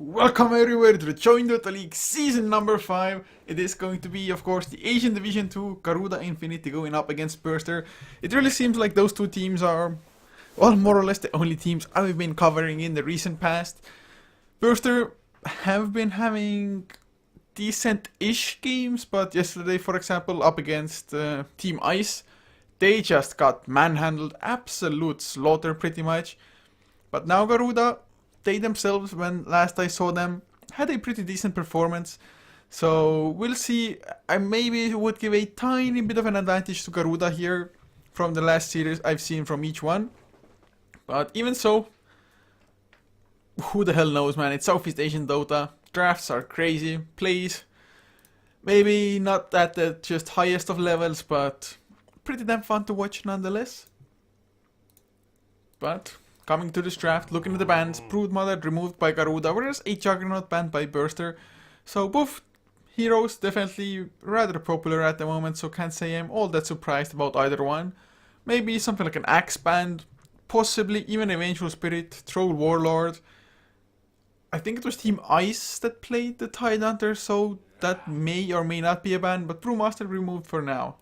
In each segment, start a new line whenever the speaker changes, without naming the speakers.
Welcome everywhere to the Join Dota League season number 5. It is going to be, of course, the Asian Division 2, Garuda Infinity going up against Burster. It really seems like those two teams are, well, more or less the only teams I've been covering in the recent past. Burster have been having decent-ish games, but yesterday, for example, up against Team Ice, they just got manhandled, absolute slaughter pretty much. But now Garuda, they themselves, when last I saw them, had a pretty decent performance. So we'll see. I maybe would give a tiny bit of an advantage to Garuda here from the last series I've seen from each one. But even so, who the hell knows, man? It's Southeast Asian Dota. Drafts are crazy. Plays, maybe not at the just highest of levels, but pretty damn fun to watch nonetheless. But coming to this draft, looking at the bans, Broodmother removed by Garuda, whereas a Juggernaut banned by Burster. So both heroes definitely rather popular at the moment, so can't say I'm all that surprised about either one. Maybe something like an Axe band, possibly even a Vengeful Spirit, Troll Warlord. I think it was Team Ice that played the Tidehunter, so that may or may not be a ban, but Brewmaster removed for now.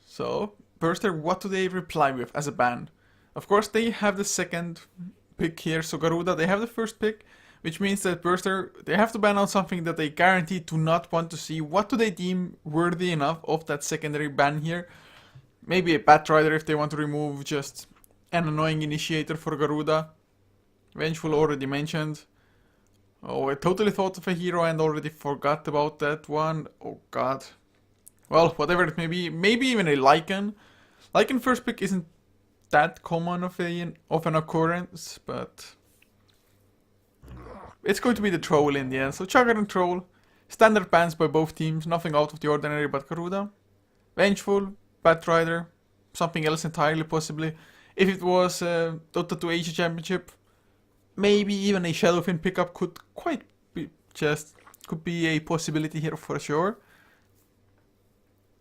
So Burster, what do they reply with as a ban? Of course, they have the second pick here, so Garuda, they have the first pick, which means that Burster, they have to ban out something that they guarantee to not want to see. What do they deem worthy enough of that secondary ban here? Maybe a Batrider if they want to remove just an annoying initiator for Garuda. Vengeful already mentioned. Oh, I totally thought of a hero and already forgot about that one. Oh god. Well, whatever it may be, maybe even a Lycan. Lycan first pick isn't that common of an occurrence, but it's going to be the Troll in the end. So Chugger and Troll, standard bans by both teams, nothing out of the ordinary but Garuda. Vengeful, Batrider, something else entirely possibly. If it was Dota 2 Asia Championship, maybe even a Shadowfin pickup could be a possibility here for sure.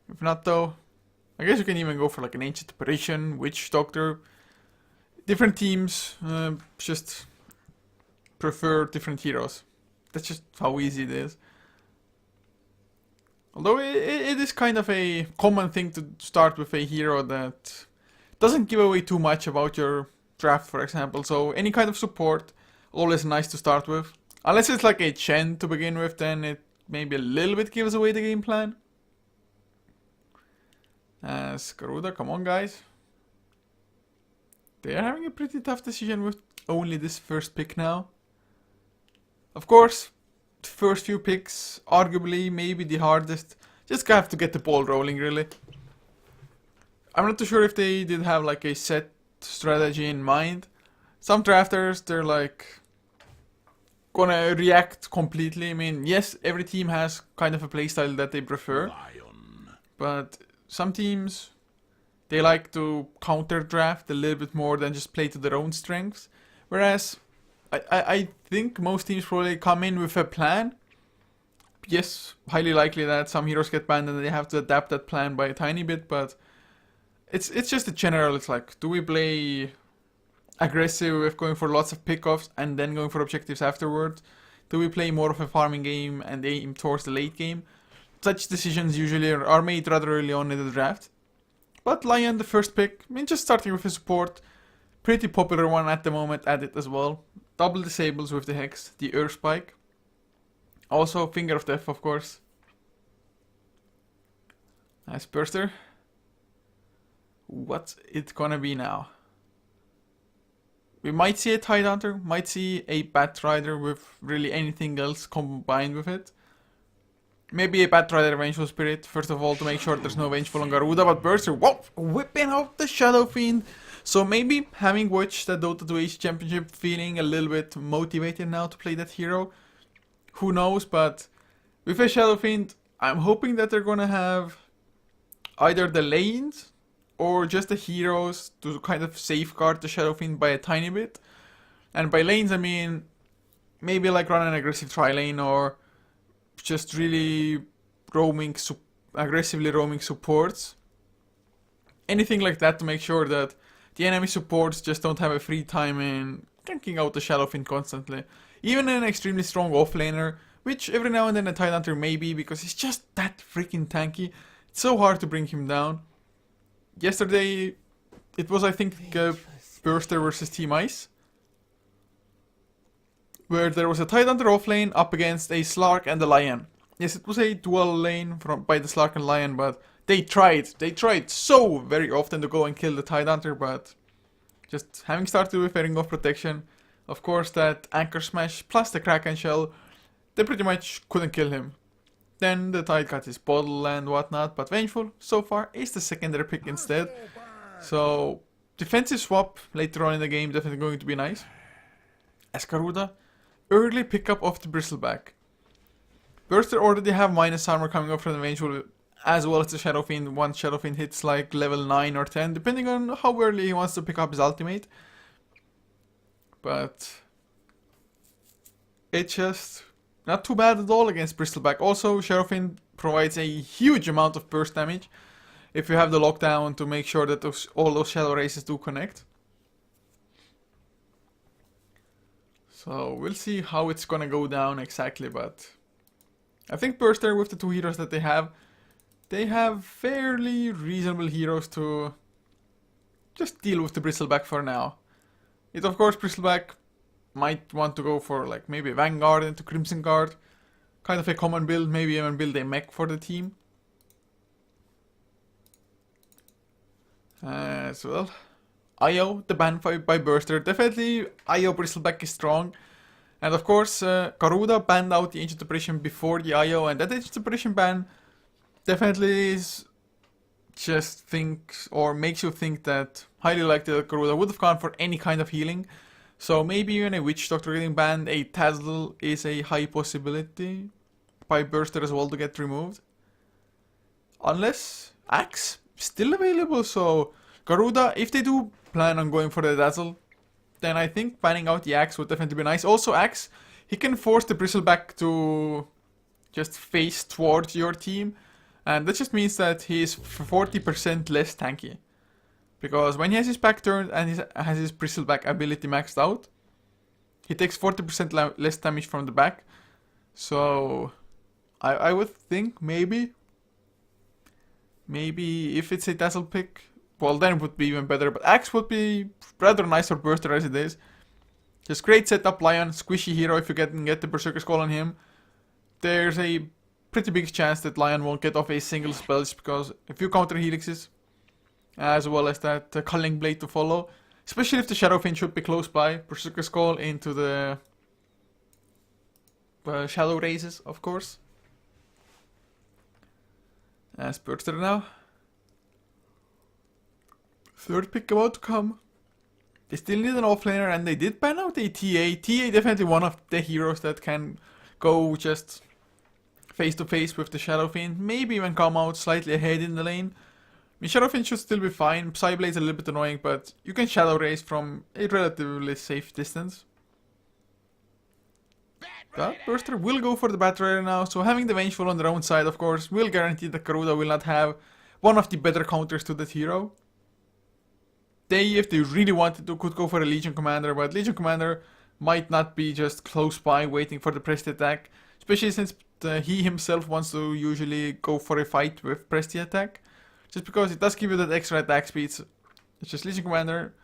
If not though, I guess you can even go for like an Ancient Apparition, Witch Doctor. Different teams just prefer different heroes. That's just how easy it is. Although it is kind of a common thing to start with a hero that doesn't give away too much about your draft, for example. So any kind of support, always nice to start with. Unless it's like a Chen to begin with, then it maybe a little bit gives away the game plan. As Garuda, come on guys. They are having a pretty tough decision with only this first pick now. Of course, the first few picks, arguably maybe the hardest. Just have to get the ball rolling really. I'm not too sure if they did have like a set strategy in mind. Some drafters, they're like gonna react completely. I mean, yes, every team has kind of a playstyle that they prefer. But some teams, they like to counter draft a little bit more than just play to their own strengths. Whereas, I think most teams probably come in with a plan. Yes, highly likely that some heroes get banned and they have to adapt that plan by a tiny bit, but it's just a general, it's like, do we play aggressive with going for lots of pickoffs and then going for objectives afterwards? Do we play more of a farming game and aim towards the late game? Such decisions usually are made rather early on in the draft. But Lion, the first pick, I mean, just starting with a support, pretty popular one at the moment at it as well. Double disables with the Hex, the Earth Spike. Also, Finger of Death, of course. Nice Burster. What's it gonna be now? We might see a Tidehunter, might see a Batrider with really anything else combined with it. Maybe a Batrider Vengeful Spirit, first of all, to make sure there's no Vengeful on Garuda, but Burster, whoa, whipping out the Shadow Fiend. So maybe having watched the Dota 2 Asia Championship, feeling a little bit motivated now to play that hero. Who knows, but with a Shadow Fiend, I'm hoping that they're gonna have either the lanes or just the heroes to kind of safeguard the Shadow Fiend by a tiny bit. And by lanes, I mean maybe like run an aggressive tri-lane or just really aggressively roaming supports. Anything like that to make sure that the enemy supports just don't have a free time in ganking out the Shadow Fiend constantly. Even an extremely strong offlaner, which every now and then a Tidehunter may be, because he's just that freaking tanky. It's so hard to bring him down. Yesterday, it was, I think, Burster versus Team Ice, where there was a Tidehunter offlane up against a Slark and a Lion. Yes, it was a dual lane by the Slark and Lion, but they tried so very often to go and kill the Tidehunter, but just having started with a Ring of Protection, of course that Anchor Smash plus the Kraken Shell, they pretty much couldn't kill him. Then the Tide got his bottle and whatnot, but Vengeful so far is the secondary pick instead. So defensive swap later on in the game definitely going to be nice. As Garuda, early pickup of the Bristleback. Burster already have minus armor coming up from the Vengeful, as well as the Shadow Fiend. Once Shadow Fiend hits like level 9 or 10, depending on how early he wants to pick up his ultimate. But it's just not too bad at all against Bristleback. Also, Shadow Fiend provides a huge amount of burst damage if you have the lockdown to make sure that all those Shadow Races do connect. So we'll see how it's gonna go down exactly, but I think Burster, with the two heroes that they have fairly reasonable heroes to just deal with the Bristleback for now. It, of course, Bristleback might want to go for like maybe a Vanguard into Crimson Guard, kind of a common build, maybe even build a mech for the team. As well, IO, the ban fight by Burster, definitely IO Bristleback is strong. And of course, Garuda banned out the Ancient Operation before the IO, and that Ancient Operation ban definitely is just thinks or makes you think that highly likely that Garuda would have gone for any kind of healing. So maybe even a Witch Doctor getting banned, a Tazzle is a high possibility by Burster as well to get removed. Unless Axe still available, so Garuda, if they do plan on going for the Dazzle, then I think banning out the Axe would definitely be nice. Also Axe, he can force the Bristleback to just face towards your team, and that just means that he is 40% less tanky. Because when he has his back turned and he has his Bristleback ability maxed out, he takes 40% less damage from the back. So I would think maybe if it's a Dazzle pick, well then it would be even better. But Axe would be rather nice for Burster as it is. Just great setup Lion, squishy hero if you can get the Berserker Skull on him. There's a pretty big chance that Lion won't get off a single spell just because a few counter helixes, as well as that Culling Blade to follow. Especially if the Shadow Fiend should be close by. Berserker Skull into the Shadow Races, of course. As Burster now. Third pick about to come. They still need an offlaner, and they did ban out a TA. TA definitely one of the heroes that can go just face to face with the Shadow Fiend. Maybe even come out slightly ahead in the lane. I mean, Shadow Fiend should still be fine. Psyblade's a little bit annoying, but you can Shadow Race from a relatively safe distance. But Burster will go for the Bat Rider now, so having the Vengeful on their own side, of course, will guarantee that Garuda will not have one of the better counters to that hero. They, if they really wanted to, could go for a Legion Commander, but Legion Commander might not be just close by waiting for the pressed attack, especially since he himself wants to usually go for a fight with press the attack, just because it does give you that extra attack speed. It's just Legion Commander.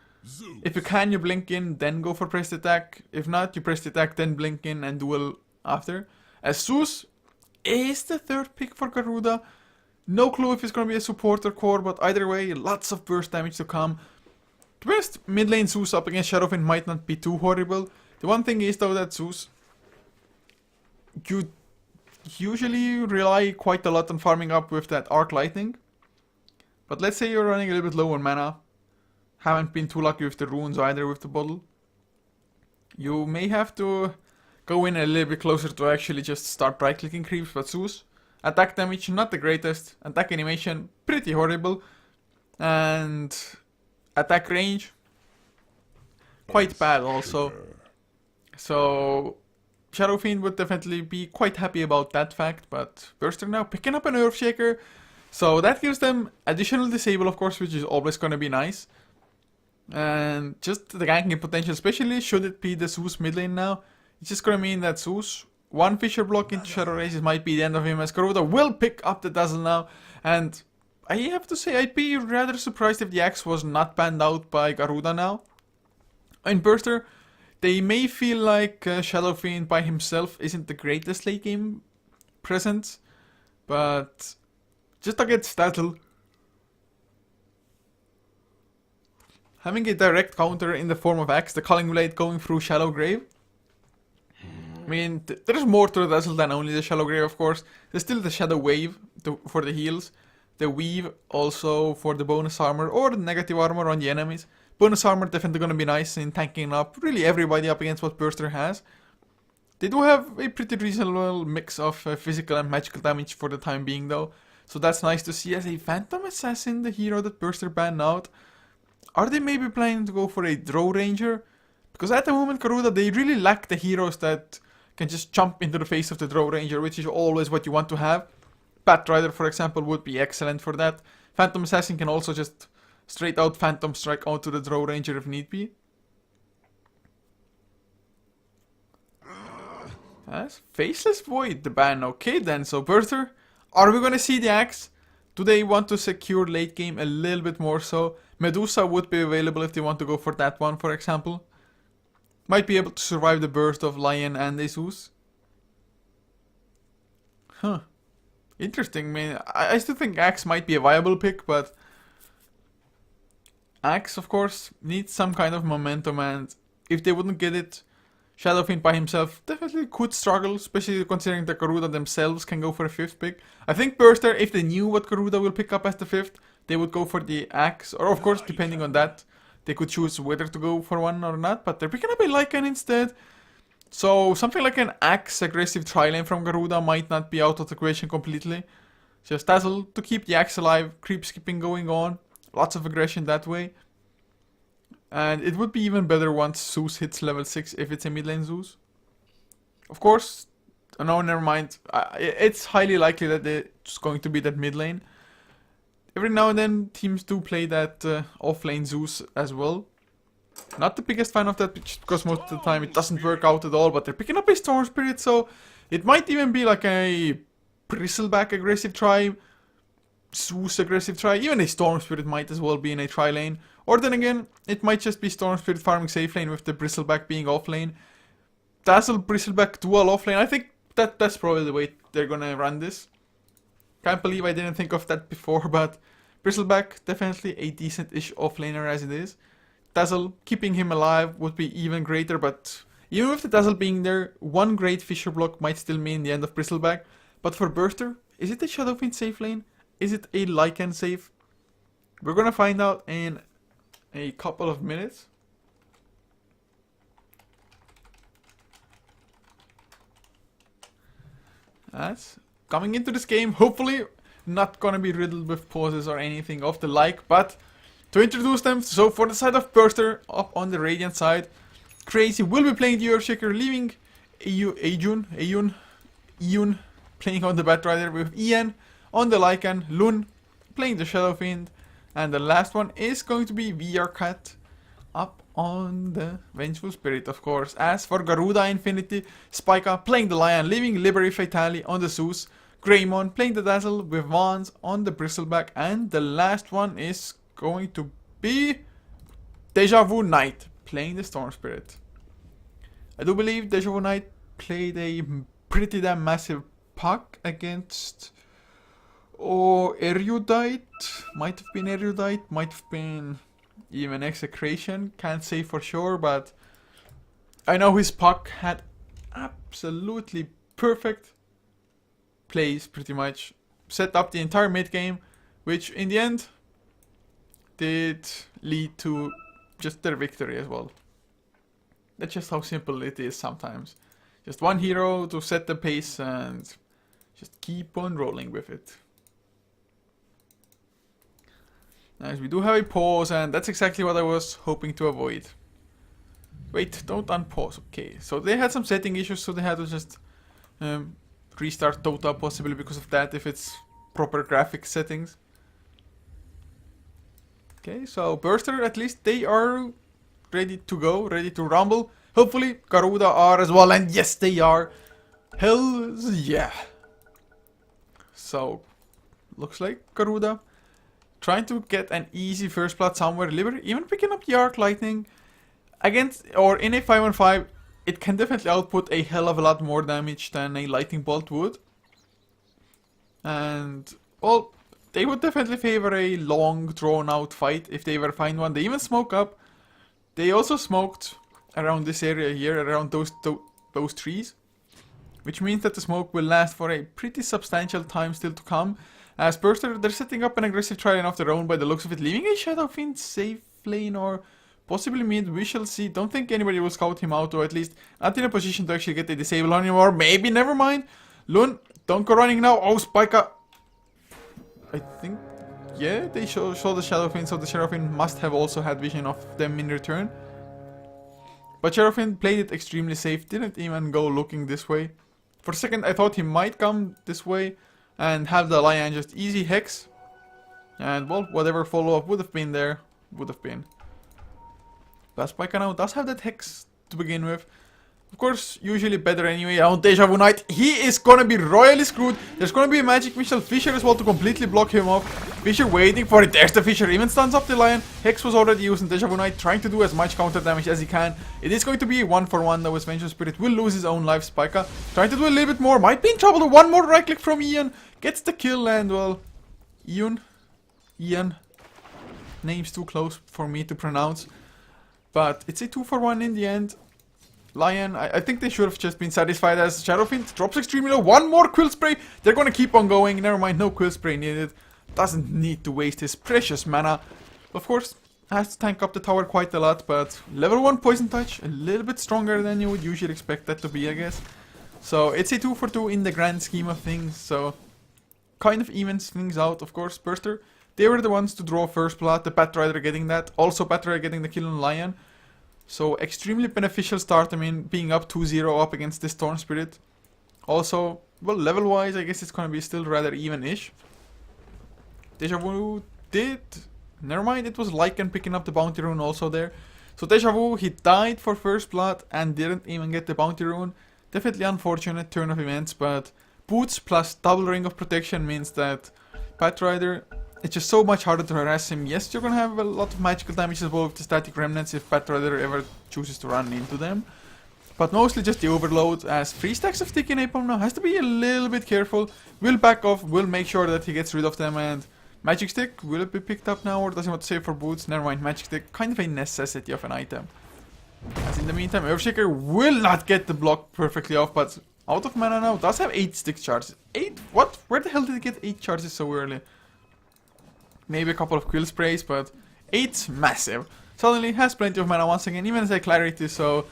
If you can, you blink in, then go for press attack. If not, you press the attack, then blink in and duel after. As Zeus is the third pick for Garuda. No clue if it's going to be a support or core, but either way, lots of burst damage to come. To be honest, mid lane Zeus up against Shadow Fiend might not be too horrible. The one thing is though that Zeus, you usually rely quite a lot on farming up with that Arc Lightning. But let's say you're running a little bit low on mana. Haven't been too lucky with the runes either with the bottle. You may have to go in a little bit closer to actually just start right clicking creeps, but Zeus, attack damage not the greatest, attack animation pretty horrible, and attack range quite bad also. So Shadow Fiend would definitely be quite happy about that fact, but Burster now picking up an Earthshaker, so that gives them additional disable of course, which is always gonna be nice. And just the ganking potential, especially should it be the Zeus mid lane now, it's just gonna mean that Zeus, one Fisher block into Shadow Races might be the end of him, as Garuda will pick up the Dazzle now. And I have to say, I'd be rather surprised if the Axe was not banned out by Garuda now. In Burster, they may feel like Shadow Fiend by himself isn't the greatest late game presence, but just against Dazzle, having a direct counter in the form of Axe, the Culling Blade going through Shallow Grave. I mean, there's more to the Dazzle than only the Shallow Grave, of course. There's still the Shadow Wave for the heals. The Weave also for the bonus armor or the negative armor on the enemies. Bonus armor definitely gonna be nice in tanking up really everybody up against what Burster has. They do have a pretty reasonable mix of physical and magical damage for the time being though. So that's nice to see as a Phantom Assassin, the hero that Burster banned out. Are they maybe planning to go for a Drow Ranger? Because at the moment, Garuda, they really lack the heroes that can just jump into the face of the Drow Ranger, which is always what you want to have. Batrider, for example, would be excellent for that. Phantom Assassin can also just straight out Phantom Strike onto the Drow Ranger if need be. That's Faceless Void, the ban. Okay then, so Burster, are we gonna see the Axe? Do they want to secure late game a little bit more so? Medusa would be available if they want to go for that one, for example. Might be able to survive the burst of Lion and Zeus. Huh. Interesting, I mean, I still think Axe might be a viable pick, but Axe, of course, needs some kind of momentum, and if they wouldn't get it, Shadow Fiend by himself definitely could struggle, especially considering that Garuda themselves can go for a 5th pick. I think Burster, if they knew what Garuda will pick up as the 5th, they would go for the Axe, or of course, depending on that, they could choose whether to go for one or not, but they're picking up a Lycan instead. So something like an Axe aggressive tri-lane from Garuda might not be out of the equation completely. Just Dazzle to keep the Axe alive, creep skipping going on, lots of aggression that way. And it would be even better once Zeus hits level 6 if it's a mid lane Zeus. Of course, no, never mind. It's highly likely that it's going to be that mid lane. Every now and then teams do play that off lane Zeus as well. Not the biggest fan of that because most of the time it doesn't work out at all, but they're picking up a Storm Spirit, so it might even be like a Bristleback aggressive try, Zeus aggressive try, even a Storm Spirit might as well be in a tri lane. Or then again, it might just be Storm Spirit farming safe lane with the Bristleback being off lane. Dazzle Bristleback dual off lane. I think that's probably the way they're gonna run this. Can't believe I didn't think of that before, but Bristleback definitely a decent-ish offlaner as it is. Dazzle, keeping him alive would be even greater, but even with the Dazzle being there, one great Fisher block might still mean the end of Bristleback. But for Burster, is it a Shadow Fiend safe lane? Is it a Lycan safe? We're gonna find out in a couple of minutes. That's coming into this game, hopefully not gonna be riddled with pauses or anything of the like, but to introduce them, so for the side of Burster, up on the Radiant side, Crazy will be playing the Earthshaker, leaving Ayun playing on the Batrider, with Ian on the Lycan, Lun playing the Shadow Fiend, and the last one is going to be VRCat up on the Vengeful Spirit, of course. As for Garuda Infinity, Spika playing the Lion, leaving Liberty Fatale on the Zeus, Greymon playing the Dazzle with Vons on the Bristleback, and the last one is going to be Deja Vu Knight playing the Storm Spirit. I do believe Deja Vu Knight played a pretty damn massive puck against Erudite. Might have been Erudite, might have been even Execration, can't say for sure, but I know his puck had absolutely perfect plays, pretty much set up the entire mid game, which in the end did lead to just their victory as well. That's just how simple it is sometimes. Just one hero to set the pace and just keep on rolling with it. Nice, we do have a pause, and that's exactly what I was hoping to avoid. Wait, don't unpause. Okay, so they had some setting issues, so they had to just restart Dota, possibly because of that, if it's proper graphics settings. Okay, so Burster, at least they are ready to go, ready to rumble. Hopefully Garuda are as well, and yes they are. Hells yeah. So, looks like Garuda trying to get an easy first blood somewhere. Liber even picking up the Arc Lightning. Against, or in a 5-on-5, it can definitely output a hell of a lot more damage than a Lightning Bolt would. And, well, they would definitely favor a long, drawn-out fight if they ever find one. They even smoke up. They also smoked around this area here, around those trees. Which means that the smoke will last for a pretty substantial time still to come. As Burster, they're setting up an aggressive try-in of their own by the looks of it, leaving a Shadow Fiend safe lane or possibly mid. We shall see. Don't think anybody will scout him out, or at least not in a position to actually get a disable on him, or maybe, never mind. Lun, don't go running now. Oh, Spica. I think, yeah, they show the Shadow Fiend, so the Shadow Fiend must have also had vision of them in return. But Shadow Fiend played it extremely safe, didn't even go looking this way. For a second, I thought he might come this way and have the Lion just easy hex. And, well, whatever follow-up would have been there, would have been. But Spica now does have that hex to begin with. Of course, usually better anyway. On Deja Vu Knight, he is gonna be royally screwed. There's gonna be a magic missile Fisher as well to completely block him off. Fisher waiting for it. There's the Fisher. Even stuns up the Lion. Hex was already used, and Deja Vu Knight trying to do as much counter damage as he can. It is going to be a 1-for-1 though, as Vengeful Spirit will lose his own life. Spica trying to do a little bit more. Might be in trouble. One more right click from Ian. Gets the kill, and well, Ian. Name's too close for me to pronounce. But it's a 2-for-1 in the end. Lion, I think they should have just been satisfied as Shadow Fiend drops extremely low. One more Quill Spray. They're gonna keep on going. Never mind, no Quill Spray needed. Doesn't need to waste his precious mana. Of course, has to tank up the tower quite a lot, but level 1 Poison Touch, a little bit stronger than you would usually expect that to be, I guess. So it's a 2-for-2 in the grand scheme of things, so kind of evens things out. Of course, Burster, they were the ones to draw first blood, the Batrider getting that. Also Batrider getting the kill on Lion. So extremely beneficial start, I mean, being up 2-0 up against this Storm Spirit. Also, well, level-wise, I guess it's gonna be still rather even-ish. Deja Vu did... Never mind, it was Lycan picking up the Bounty Rune also there. So Deja Vu, he died for first blood and didn't even get the Bounty Rune. Definitely unfortunate turn of events, but boots plus double ring of protection means that Batrider... It's just so much harder to harass him. Yes, you're gonna have a lot of magical damage as well with the static remnants if Batrider ever chooses to run into them. But mostly just the overload, as 3 stacks of sticky napalm now has to be a little bit careful. Will back off, will make sure that he gets rid of them, and Magic Stick, will it be picked up now or does he want to save for boots? Never mind, Magic Stick, kind of a necessity of an item. As in the meantime, Earthshaker will not get the block perfectly off, but out of mana now, does have 8 stick charges. 8? What? Where the hell did he get 8 charges so early? Maybe a couple of Quill Sprays, but 8's massive. Suddenly has plenty of mana once again, even as a Clarity, so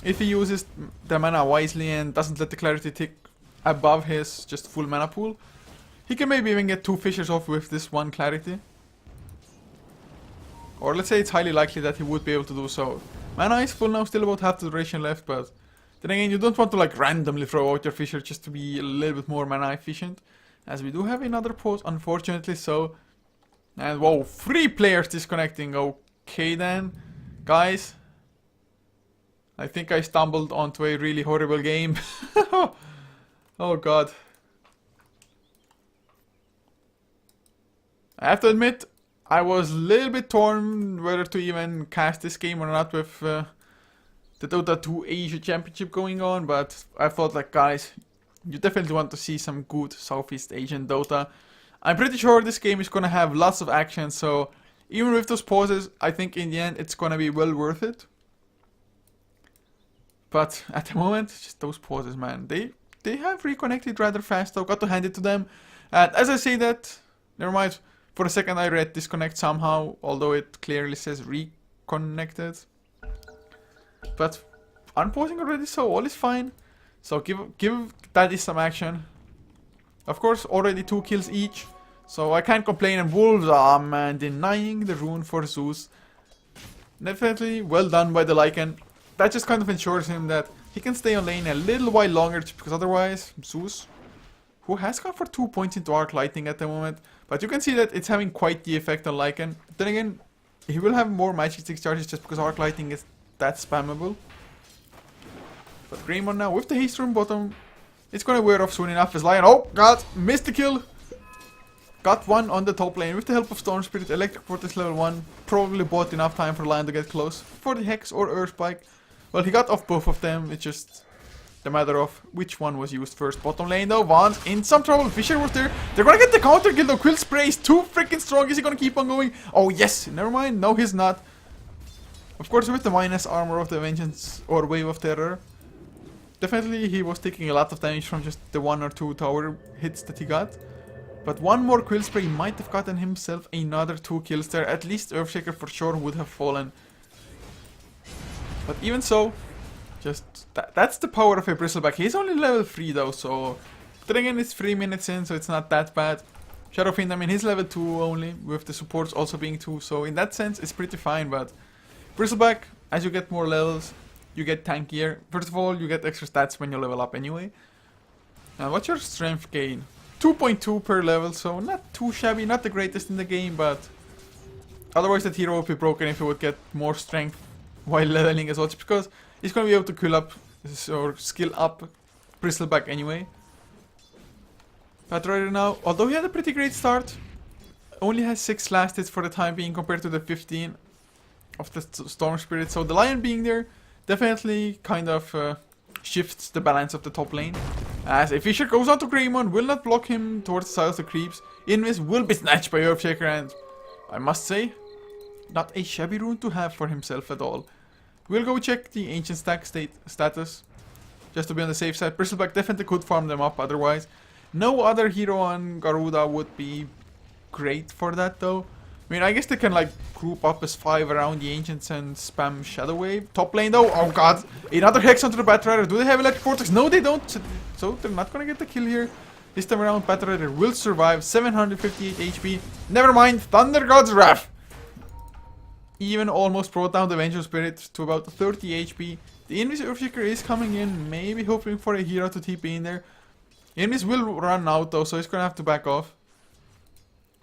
if he uses the mana wisely and doesn't let the Clarity tick above his just full mana pool, he can maybe even get 2 Fishers off with this 1 Clarity. Or let's say it's highly likely that he would be able to do so. Mana is full now, still about half the duration left, but then again, you don't want to like randomly throw out your Fisher just to be a little bit more mana efficient. As we do have another pause, unfortunately, so... And whoa, 3 players disconnecting. Okay then, guys. I think I stumbled onto a really horrible game. Oh god. I have to admit, I was a little bit torn whether to even cast this game or not with the Dota 2 Asia Championship going on, but I thought like, guys, you definitely want to see some good Southeast Asian Dota. I'm pretty sure this game is gonna have lots of action, so even with those pauses, I think in the end it's gonna be well worth it. But at the moment, just those pauses, man, they have reconnected rather fast, though. Got to hand it to them. And as I say that, never mind. For a second I read disconnect somehow, although it clearly says reconnected. But unpausing already, so all is fine. So give Daddy some action. Of course, already 2 kills each, so I can't complain. And Wolves, ah man, denying the rune for Zeus. Definitely well done by the Lycan. That just kind of ensures him that he can stay on lane a little while longer, because otherwise, Zeus, who has gone for 2 points into Arc Lightning at the moment, but you can see that it's having quite the effect on Lycan. Then again, he will have more magic stick charges just because arc lighting is that spammable. But Greymon now with the haste rune bottom, it's gonna wear off soon enough as Lion. Oh god, missed the kill. Got one on the top lane with the help of Storm Spirit. Electric Vortex level 1. Probably bought enough time for Lion to get close. For the Hex or Earth Spike. Well, he got off both of them. It's just the matter of which one was used first. Bottom lane though, Vaughn's in some trouble. Fisher was there. They're gonna get the counter kill though. Quill Spray is too freaking strong. Is he gonna keep on going? Oh yes, never mind. No, he's not. Of course, with the minus armor of the Vengeance or Wave of Terror. Definitely he was taking a lot of damage from just the 1 or 2 tower hits that he got. But one more Quill Spray might have gotten himself another 2 kills there. At least Earthshaker for sure would have fallen. But even so, just that's the power of a Bristleback. He's only level 3 though, so then again it's 3 minutes in, so it's not that bad. Shadowfiend, I mean, he's level 2 only, with the supports also being 2, so in that sense it's pretty fine. But Bristleback, as you get more levels, you get tankier. First of all, you get extra stats when you level up anyway. Now, what's your strength gain? 2.2 per level, so not too shabby, not the greatest in the game, but otherwise that hero would be broken if he would get more strength while leveling as well, just because he's going to be able to kill up or skill up Bristleback anyway. Batrider now, although he had a pretty great start, only has 6 last hits for the time being compared to the 15 of the Storm Spirit, so the Lion being there definitely kind of shifts the balance of the top lane. As a Fisher goes on to Greymon, will not block him towards the side of the creeps. Invis will be snatched by Earthshaker, and I must say, not a shabby rune to have for himself at all. We'll go check the Ancient Stack status, just to be on the safe side. Bristleback definitely could farm them up otherwise. No other hero on Garuda would be great for that though. I mean, I guess they can like group up as 5 around the Ancients and spam Shadow Wave. Top lane though, oh god, another Hex onto the Batrider. Do they have Electric Vortex? No, they don't. So they're not gonna get the kill here. This time around, Batrider will survive. 758 HP. Never mind, Thunder God's Wrath. Even almost brought down the Vengeful Spirit to about 30 HP. The Invis Earthshaker is coming in, maybe hoping for a hero to TP in there. Invis will run out though, so he's gonna have to back off.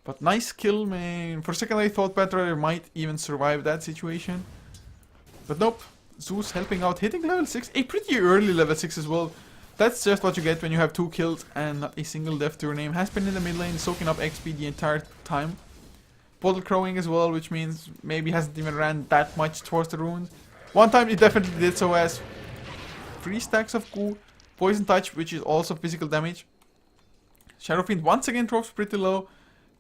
But nice kill, man. For a second I thought Batrider might even survive that situation. But nope. Zeus helping out, hitting level 6. A pretty early level 6 as well. That's just what you get when you have 2 kills and not a single death to your name. Has been in the mid lane, soaking up XP the entire time. Bottle crowing as well, which means maybe hasn't even ran that much towards the runes. One time it definitely did so, as 3 stacks of goo. Poison touch, which is also physical damage. Shadowfiend once again drops pretty low.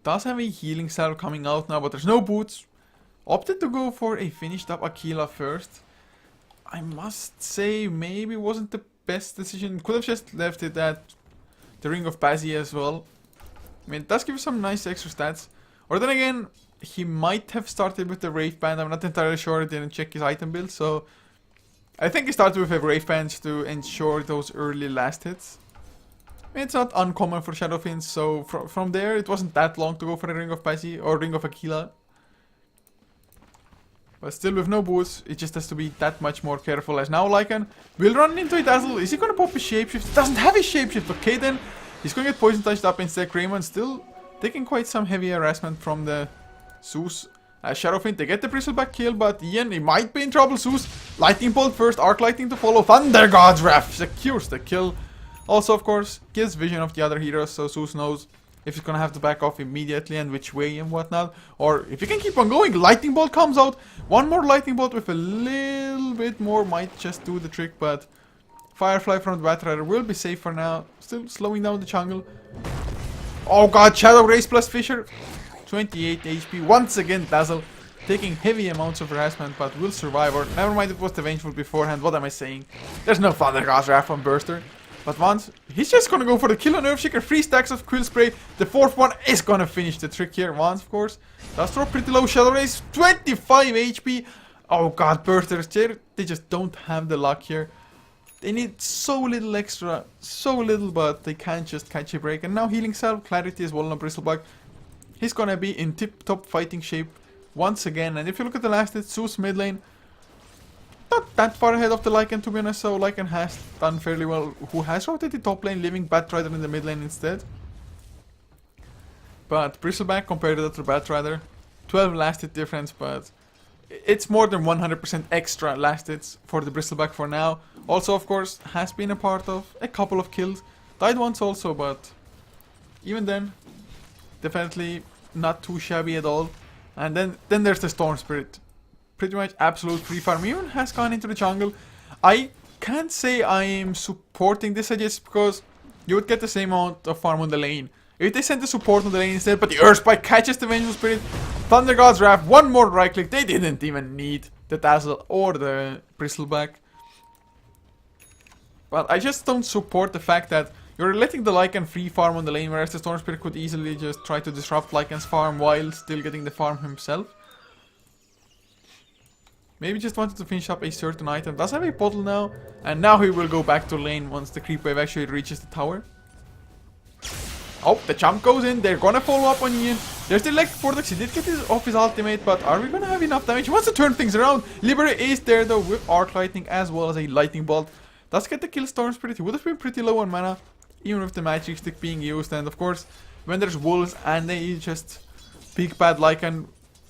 Does have a healing salve coming out now, but there's no boots. Opted to go for a finished up Aquila first. I must say, maybe wasn't the best decision. Could have just left it at the Ring of Pazzi as well. I mean, it does give some nice extra stats. Or then again, he might have started with the Wraith Band. I'm not entirely sure. I didn't check his item build, so I think he started with a Wraith Band to ensure those early last hits. It's not uncommon for Shadowfiends, so from there it wasn't that long to go for a Ring of Pazzi or Ring of Aquila. But still with no boots, it just has to be that much more careful, as now Lycan will run into a Dazzle. Is he gonna pop his Shapeshift? Doesn't have his Shapeshift, okay then. He's gonna get Poison Touched up instead. Greymon still taking quite some heavy harassment from the Zeus. Shadowfiend, they get the Bristleback kill, but Ian, he might be in trouble. Zeus, Lightning Bolt first, Arc Lightning to follow. Thunder God's Wrath secures the kill. Also, of course, gives vision of the other heroes, so Zeus knows if he's gonna have to back off immediately and which way and whatnot. Or if he can keep on going, Lightning Bolt comes out. One more Lightning Bolt with a little bit more might just do the trick, but Firefly from the Batrider will be safe for now. Still slowing down the jungle. Oh god, Shadow Race plus Fisher. 28 HP. Once again, Dazzle taking heavy amounts of harassment, but will survive. Or never mind, it was the Vengeful beforehand. What am I saying? There's no Thunder God's Wrath on Burster. But once, he's just gonna go for the kill on Earthshaker. 3 stacks of Quill Spray. The 4th one is gonna finish the trick here. Once, of course. Does throw pretty low. Shadow Race, 25 HP. Oh god, Bursters, they just don't have the luck here. They need so little extra. So little, but they can't just catch a break. And now Healing Salve, Clarity as well on Bristleback. He's gonna be in tip-top fighting shape once again. And if you look at the last hit, Zeus mid lane, not that far ahead of the Lycan, to be honest, so Lycan has done fairly well. Who has rotated top lane, leaving Batrider in the mid lane instead. But Bristleback, compared to the Batrider, 12 last hit difference, but it's more than 100% extra last hits for the Bristleback for now. Also, of course, has been a part of a couple of kills. Died once also, but even then, definitely not too shabby at all. And then there's the Storm Spirit. Pretty much absolute free farm. Even has gone into the jungle. I can't say I am supporting this just because you would get the same amount of farm on the lane. If they sent the support on the lane instead, but the Earth Spike catches the Vengeful Spirit, Thunder God's Wrath, one more right click. They didn't even need the Dazzle or the Bristleback. But I just don't support the fact that you're letting the Lycan free farm on the lane, whereas the Storm Spirit could easily just try to disrupt Lycan's farm while still getting the farm himself. Maybe just wanted to finish up a certain item. Does have a bottle now, and now he will go back to lane once the creep wave actually reaches the tower. Oh, the jump goes in. They're gonna follow up on Ian. There's the electric vortex. He did get his off his ultimate, but are we gonna have enough damage? He wants to turn things around. Libera is there though with arc lightning as well as a lightning bolt. Does get the kill Storm Spirit. He would have been pretty low on mana, even with the magic stick being used. And of course, when there's wolves and they just big bad Lycan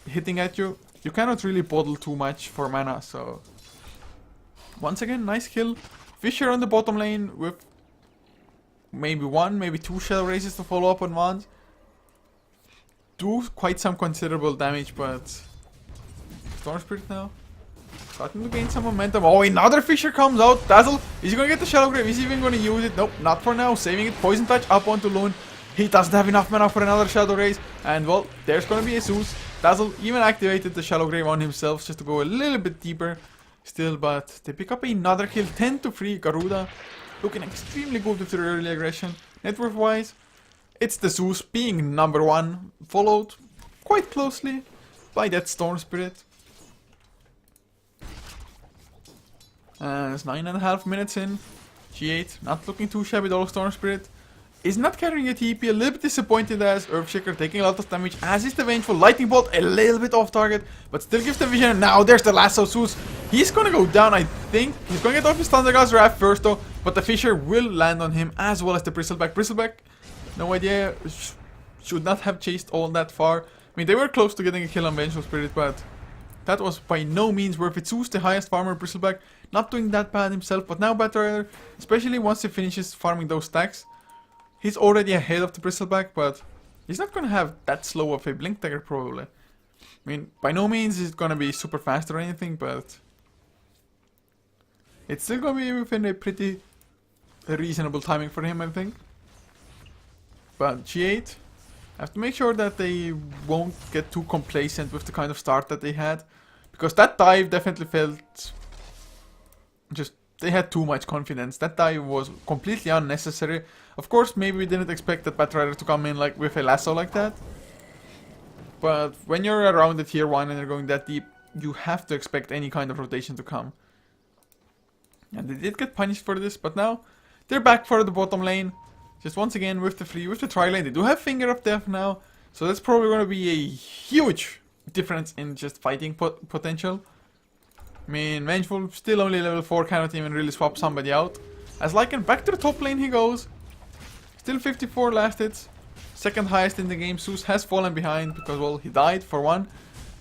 hitting at you, you cannot really bottle too much for mana. So once again, nice kill. Fisher on the bottom lane with maybe one, maybe two shell raises to follow up on Vans. Do quite some considerable damage, but Storm Spirit now starting to gain some momentum. Oh, another Fisher comes out. Dazzle, is he gonna get the Shadow Grave? Is he even gonna use it? Nope, not for now. Saving it. Poison Touch up onto Loon. He doesn't have enough mana for another Shadow Raise. And well, there's gonna be a Zeus. Dazzle even activated the Shadow Grave on himself just to go a little bit deeper still, but they pick up another kill. 10-3. Garuda looking extremely good with their early aggression. Net worth wise, it's the Zeus being number one, followed quite closely by that Storm Spirit. It's 9.5 minutes in. G8 not looking too shabby at all. Storm Spirit is not carrying a TP. A little bit disappointed as Earthshaker taking a lot of damage, as is the Vengeful. Lightning Bolt a little bit off target, but still gives the vision. And now there's the lasso Zeus. He's gonna go down, I think. He's gonna get off his Thunder God's Wrath first though, but the Fisher will land on him as well as the Bristleback. Bristleback, no idea, should not have chased all that far. I mean, they were close to getting a kill on Vengeful Spirit, but that was by no means worth it. Zeus, the highest farmer, Bristleback, not doing that bad himself, but now Batrider, especially once he finishes farming those stacks, he's already ahead of the Bristleback, but he's not gonna have that slow of a Blink Dagger probably. I mean, by no means is it gonna be super fast or anything, but it's still gonna be within a pretty reasonable timing for him, I think. But G8 have to make sure that they won't get too complacent with the kind of start that they had, because that dive definitely felt just, they had too much confidence. That dive was completely unnecessary. Of course, maybe we didn't expect that Batrider to come in like with a lasso like that, but when you're around the tier 1 and you're going that deep, you have to expect any kind of rotation to come. And they did get punished for this, but now they're back for the bottom lane. Just once again with the tri-lane. They do have Finger of Death now, so that's probably going to be a huge difference in just fighting potential. I mean, Vengeful still only level 4, cannot even really swap somebody out. As Lycan back to the top lane he goes. Still 54 last hits. Second highest in the game. Zeus has fallen behind because, well, he died for one.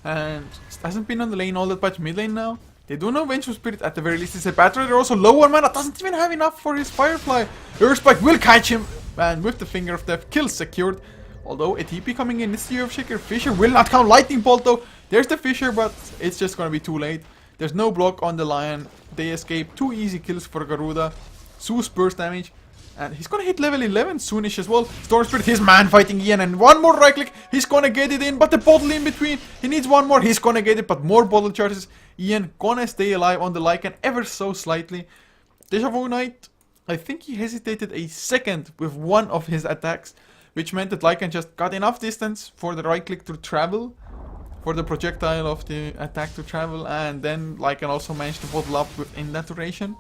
And hasn't been on the lane all that much mid lane now. They do know Vengeful Spirit at the very least. It's a Batrider, also low on mana. Doesn't even have enough for his Firefly. Earthspike will catch him. And with the Finger of Death, kill secured. Although a TP coming in, it's the Earthshaker. Fisher will not count. Lightning Bolt though. There's the Fisher, but it's just gonna be too late. There's no block on the Lion. They escape. 2 easy kills for Garuda. Zeus burst damage. And he's gonna hit level 11 soonish as well. Storm Spirit, his man fighting Ian. And one more right click. He's gonna get it in. But the bottle in between. He needs one more. He's gonna get it. But more bottle charges. Ian gonna stay alive on the Lycan ever so slightly. Deja Vu Knight, I think he hesitated a second with one of his attacks, which meant that Lycan just got enough distance for the right click to travel, for the projectile of the attack to travel, and then Lycan also managed to bottle up within that duration.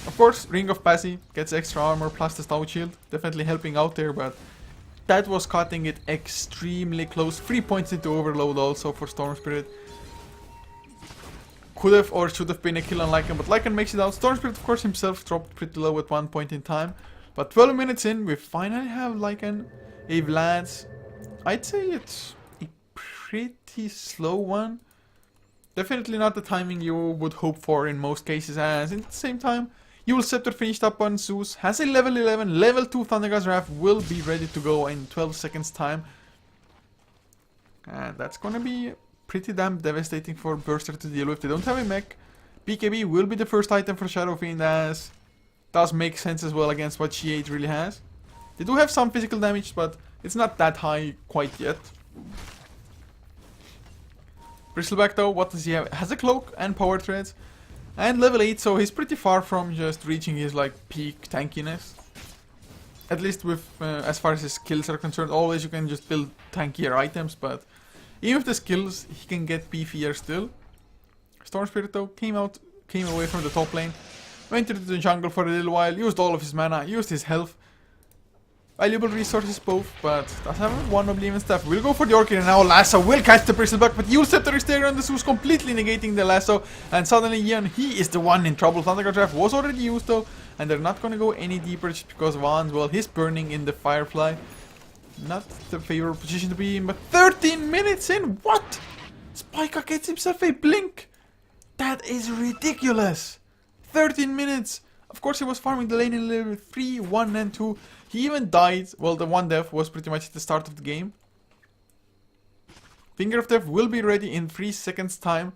Of course, Ring of Passy gets extra armor plus the Stout Shield, definitely helping out there, but that was cutting it extremely close. 3 points into overload also for Storm Spirit. Could have or should have been a kill on Lycan, but Lycan makes it out. Storm Spirit, of course, himself dropped pretty low at one point in time. But 12 minutes in, we finally have Lycan, a Vlad's. I'd say it's a pretty slow one. Definitely not the timing you would hope for in most cases, as at the same time, Yule Scepter finished up on Zeus, has a level 11, level 2 Thundergust Wrath will be ready to go in 12 seconds time. And that's gonna be pretty damn devastating for Burster to deal with. They don't have a mech. BKB will be the first item for Shadow Fiend, as does make sense as well against what G8 really has. They do have some physical damage, but it's not that high quite yet. Bristleback though, what does he have? Has a cloak and power threads. And level 8, so he's pretty far from just reaching his like peak tankiness. At least with as far as his skills are concerned. Always you can just build tankier items, but even with the skills, he can get beefier still. Storm Spirit though came away from the top lane, went into the jungle for a little while, used all of his mana, used his health. Valuable resources both, but does have one Oblivion Staff. We'll go for the Orchid and now Lasso will catch the Bristleback, but Yule Scepter is there and the Zeus completely negating the Lasso. And suddenly Ian, he is the one in trouble. Thundergust Wrath was already used though, and they're not gonna go any deeper just because Vans, well, he's burning in the Firefly. Not the favorable position to be in, but 13 minutes in, what? Spica gets himself a blink. That is ridiculous. 13 minutes. Of course he was farming the lane in level 3, 1 and 2. He even died. Well, the one death was pretty much at the start of the game. Finger of Death will be ready in 3 seconds time.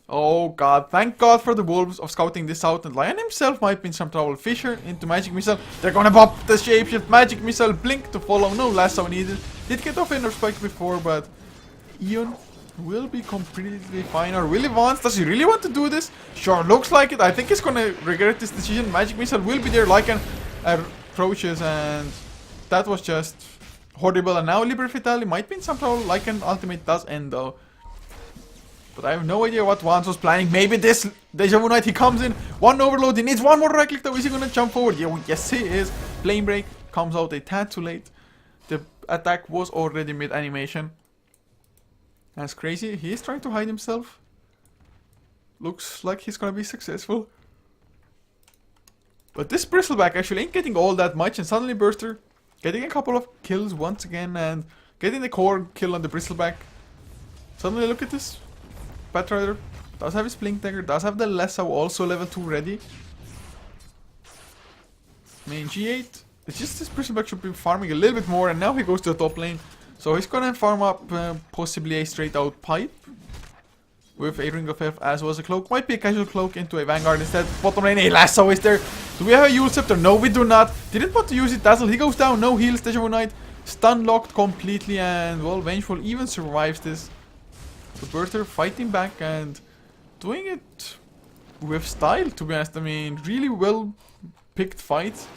Oh god, thank god for the Wolves of scouting this out. And Lion himself might be in some trouble. Fisher into Magic Missile. They're gonna pop the Shapeshift. Magic Missile, Blink to follow. No Lasso needed. Did get off Ender Spike before, but Ion will be completely fine. Or will he want? Does he really want to do this? Sure, looks like it. I think he's gonna regret this decision. Magic Missile will be there. Lycan approaches, and that was just horrible. And now Liber Vitali might be in some trouble. Lycan ultimate does end though. But I have no idea what Vance was planning. Maybe this Deja Vu Knight, he comes in. One overload, he needs one more right click though. Is he gonna jump forward? Yeah, yes he is. Flame Break comes out a tad too late. The attack was already mid animation. That's crazy. He is trying to hide himself. Looks like he's gonna be successful. But this Bristleback actually ain't getting all that much, and suddenly Burster getting a couple of kills once again and getting the core kill on the Bristleback. Suddenly look at this. Batrider does have his Blink Dagger, does have the Lasso also level 2 ready. Main G8. It's just this Bristleback should be farming a little bit more, and now he goes to the top lane. So he's gonna farm up possibly a straight out pipe with a Ring of Health as well as a cloak. Might be a casual cloak into a Vanguard instead. Bottom lane, a Lasso is there. Do we have a Yule Scepter? No, we do not. Didn't want to use it. Dazzle, he goes down. No heals. Deja Vu Knight stun locked completely, and well, Vengeful even survives this. So Burter fighting back and doing it with style, to be honest. I mean, really well picked fights.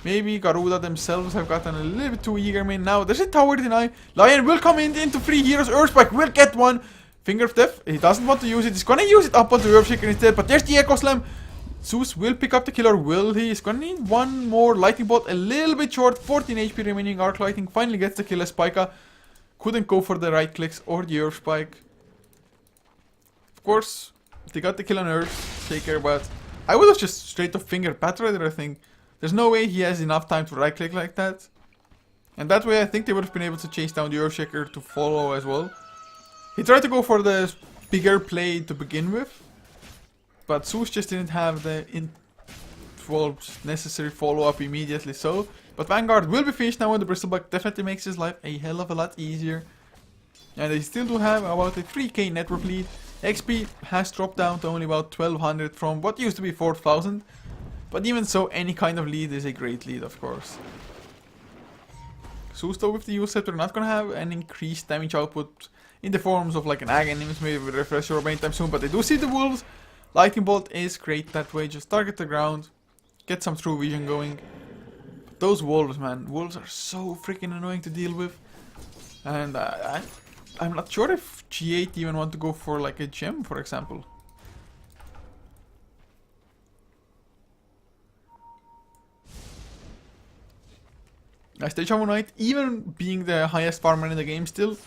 Maybe Garuda themselves have gotten a little bit too eager. I mean, now there's a tower deny. Lion will come into 3 heroes. Earthspike will get one. Finger of Death. He doesn't want to use it. He's gonna use it up onto Earthshaker instead. But there's the Echo Slam. Zeus will pick up the killer. Will he? He's gonna need one more Lightning Bolt. A little bit short. 14 HP remaining. Arc Lightning finally gets the kill as Spica couldn't go for the right clicks or the Earthspike. Of course, they got the kill on Earthshaker, but I would have just straight off Finger Batrider, I think. There's no way he has enough time to right click like that. And that way I think they would have been able to chase down the Earthshaker to follow as well. He tried to go for the bigger play to begin with, but Zeus just didn't have the necessary follow-up immediately so. But Vanguard will be finished now, and the Bristleback definitely makes his life a hell of a lot easier. And they still do have about a 3k network lead. XP has dropped down to only about 1200 from what used to be 4000. But even so, any kind of lead is a great lead, of course. Zeus though with the Yule Scepter not gonna have an increased damage output in the forms of like an Aghanim, maybe with Refresher or anytime soon, but they do see the Wolves. Lightning Bolt is great that way, just target the ground, get some true vision going. But those Wolves, man, Wolves are so freaking annoying to deal with. And I'm not sure if G8 even want to go for like a gem, for example. Deja Vu Knight, even being the highest farmer in the game still.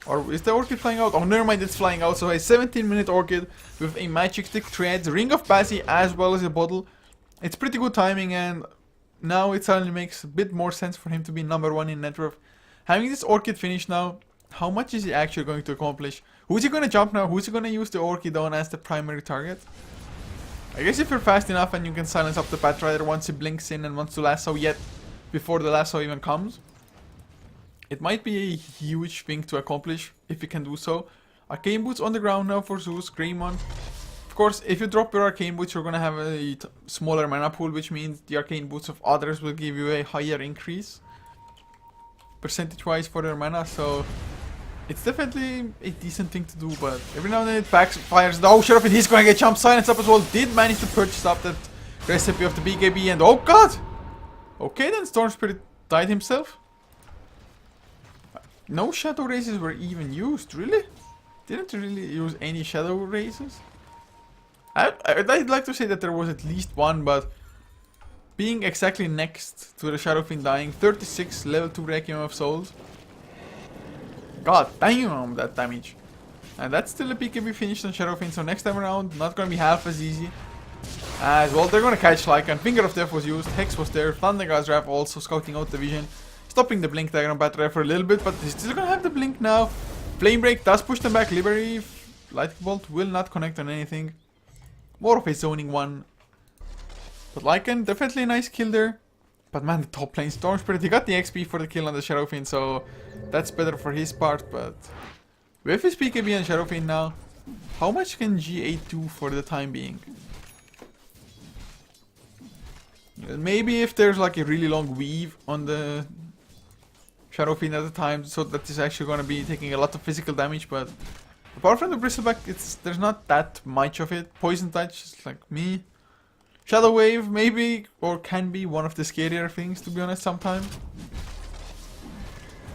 Or is the Orchid flying out? Oh, never mind, it's flying out. So a 17-minute Orchid with a Magic Stick, Threads, Ring of Passy, as well as a bottle. It's pretty good timing, and now it suddenly makes a bit more sense for him to be number 1 in net worth. Having this Orchid finish now, how much is he actually going to accomplish? Who's he gonna jump now? Who's he gonna use the Orchidon as the primary target? I guess if you're fast enough and you can silence up the Batrider once he blinks in and wants to lasso yet before the lasso even comes, it might be a huge thing to accomplish if you can do so. Arcane Boots on the ground now for Zeus, Greymon. Of course, if you drop your Arcane Boots, you're gonna have a smaller mana pool, which means the Arcane Boots of others will give you a higher increase percentage-wise for their mana, so it's definitely a decent thing to do, but every now and then it backfires. Oh, shut up, and he's gonna get jump silence up as well. Did manage to purchase up that recipe of the BKB, and oh god! Okay then, Storm Spirit died himself. No Shadow Races were even used, really? Didn't really use any Shadow Races? I'd like to say that there was at least one, but being exactly next to the Shadow Fiend dying, 36 level 2 Requiem of Souls. God damn that damage. And that's still a BKB finish on Shadow Fiend, so next time around, not gonna be half as easy. As well, they're gonna catch Lycan. Finger of Death was used, Hex was there, Thunder God's Wrath also scouting out the vision. Stopping the blink dagger on Batrider for a little bit, but he's still gonna have the blink now. Flame Break does push them back. Liberty, Lightning Bolt will not connect on anything. More of a zoning one. But Lycan, definitely a nice kill there. But man, the top lane Storm Spirit, he got the XP for the kill on the Shadow Fiend, so that's better for his part. But with his BKB and Shadow Fiend now, how much can G8 do for the time being? Maybe if there's like a really long weave on the Shadow Fiend at the time, so that is actually going to be taking a lot of physical damage, but apart from the Bristleback, there's not that much of it. Poison Touch is like me. Shadow Wave maybe, or can be one of the scarier things, to be honest, sometimes.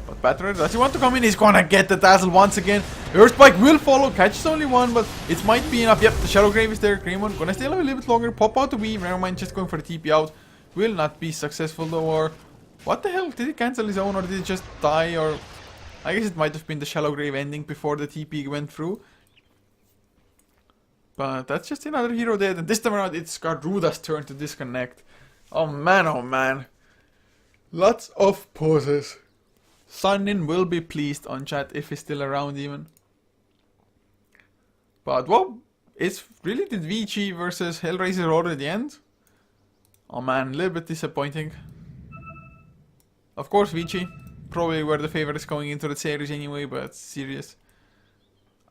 But Batrider, does he want to come in? He's gonna get the Dazzle once again. Earth Spike will follow, catches only one, but it might be enough. Yep, the Shadow Grave is there. Greymon gonna stay alive a little bit longer, pop out the weave. Never mind, just going for the TP out. Will not be successful though, or what the hell? Did he cancel his own, or did he just die? Or I guess it might have been the Shallow Grave ending before the TP went through. But that's just another hero dead, and this time around it's Garuda's turn to disconnect. Oh man. Lots of pauses. Sunin will be pleased on chat if he's still around even. But well, it's really the Vici versus Hellraiser order at the end. Oh man, a little bit disappointing. Of course Vici, probably were the favorites going into the series anyway, but serious.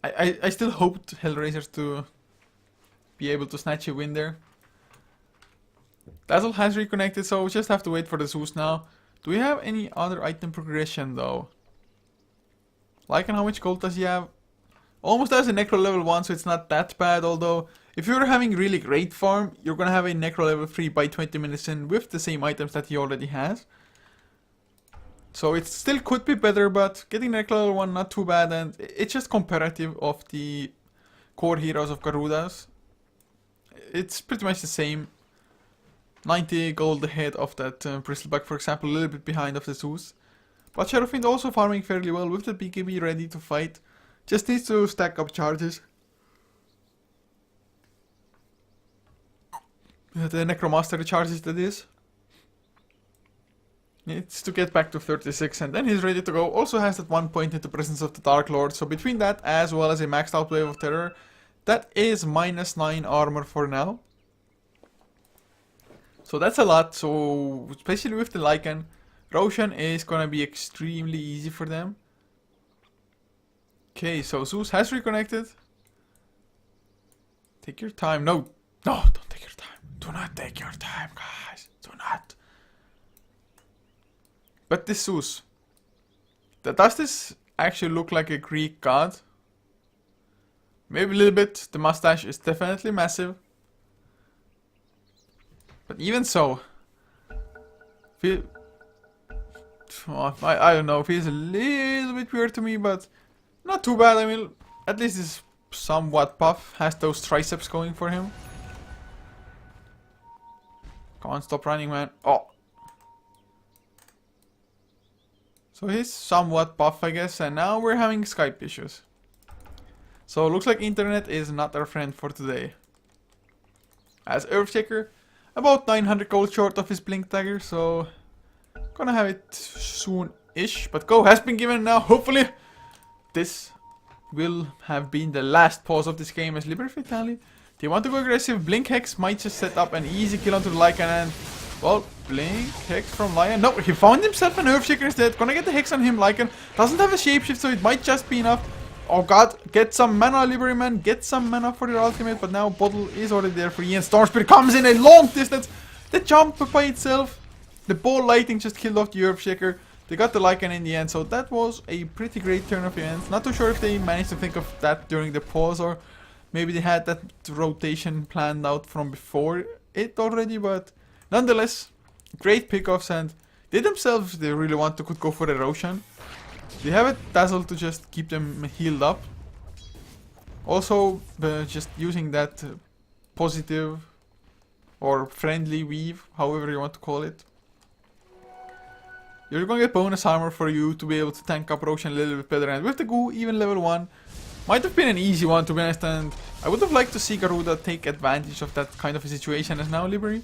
I still hoped Hellraisers to be able to snatch a win there. Dazzle has reconnected, so we just have to wait for the Zeus now. Do we have any other item progression though? Like, and how much gold does he have? Almost has a Necro level 1, so it's not that bad, although if you're having really great farm, you're gonna have a Necro level 3 by 20 minutes in with the same items that he already has. So it still could be better, but getting Necro level 1 not too bad, and it's just comparative of the core heroes of Garuda's. It's pretty much the same. 90 gold ahead of that Bristleback, for example, a little bit behind of the Zeus. But Shadow Fiend also farming fairly well with the BKB ready to fight. Just needs to stack up charges. The Necromaster charges, that is. Needs to get back to 36 and then he's ready to go. Also has that 1 point into presence of the Dark Lord. So between that as well as a maxed out Wave of Terror, that is -9 armor for now. So that's a lot, so especially with the Lycan, Roshan is gonna be extremely easy for them. Okay, so Zeus has reconnected. Take your time. No, don't take your time. Do not take your time, guys. Do not. But this Zeus, does this actually look like a Greek god? Maybe a little bit. The mustache is definitely massive. But even so, I don't know, feels a little bit weird to me, but not too bad. I mean, at least he's somewhat buff, has those triceps going for him. Come on, stop running, man. Oh. So he's somewhat buff, I guess, and now we're having Skype issues. So looks like internet is not our friend for today. As Earthshaker, about 900 gold short of his blink dagger, so gonna have it soon-ish. But go has been given now, hopefully. this will have been the last pause of this game as Liber Fatale. They want to go aggressive. Blink Hex might just set up an easy kill onto the Lycan and, well, Blink Hex from Lion. No, he found himself an Earthshaker instead. Gonna get the Hex on him. Lycan doesn't have a shapeshift, so it might just be enough. Oh god, get some mana, Liberty Man. Get some mana for your ultimate, but now Bottle is already there for Ian. Storm Spirit comes in a long distance. The jump by itself. The ball lighting just killed off the Earthshaker. They got the Lycan in the end, so that was a pretty great turn of events. Not too sure if they managed to think of that during the pause, or maybe they had that rotation planned out from before it already, but nonetheless, great pickoffs, and they themselves, they really could go for the Roshan. They have a Dazzle to just keep them healed up. Also, just using that positive or friendly weave, however you want to call it. You're gonna get bonus armor for you to be able to tank up Roshan a little bit better, and with the Goo, even level 1, might have been an easy one to be honest, and I would have liked to see Garuda take advantage of that kind of a situation, as now Liberty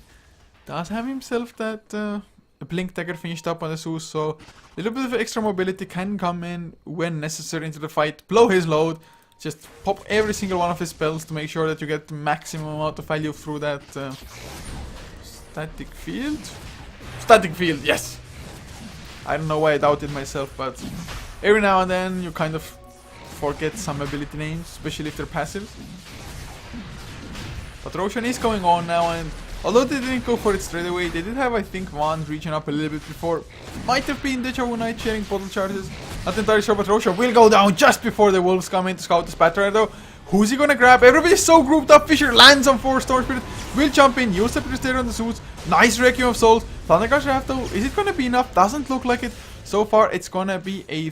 does have himself that Blink Dagger finished up on the Zeus, so a little bit of extra mobility can come in when necessary into the fight, blow his load, just pop every single one of his spells to make sure that you get the maximum amount of value through that static field? Static field, yes! I don't know why I doubted myself, but every now and then you kind of forget some ability names, especially if they're passive. But Roshan is going on now, and although they didn't go for it straight away, they did have, I think, Vans reaching up a little bit before. Might have been Deja Vu Knight sharing bottle charges. Not entirely sure, but Roshan will go down just before the Wolves come in to scout the Spatter though. Who's he gonna grab? Everybody's so grouped up. Fisher lands on 4 Storm Spirit. Will jump in, use the Prestator on the Zeus. Nice Requiem of Souls. Thundercrash Raft though. Is it gonna be enough? Doesn't look like it. So far, it's gonna be a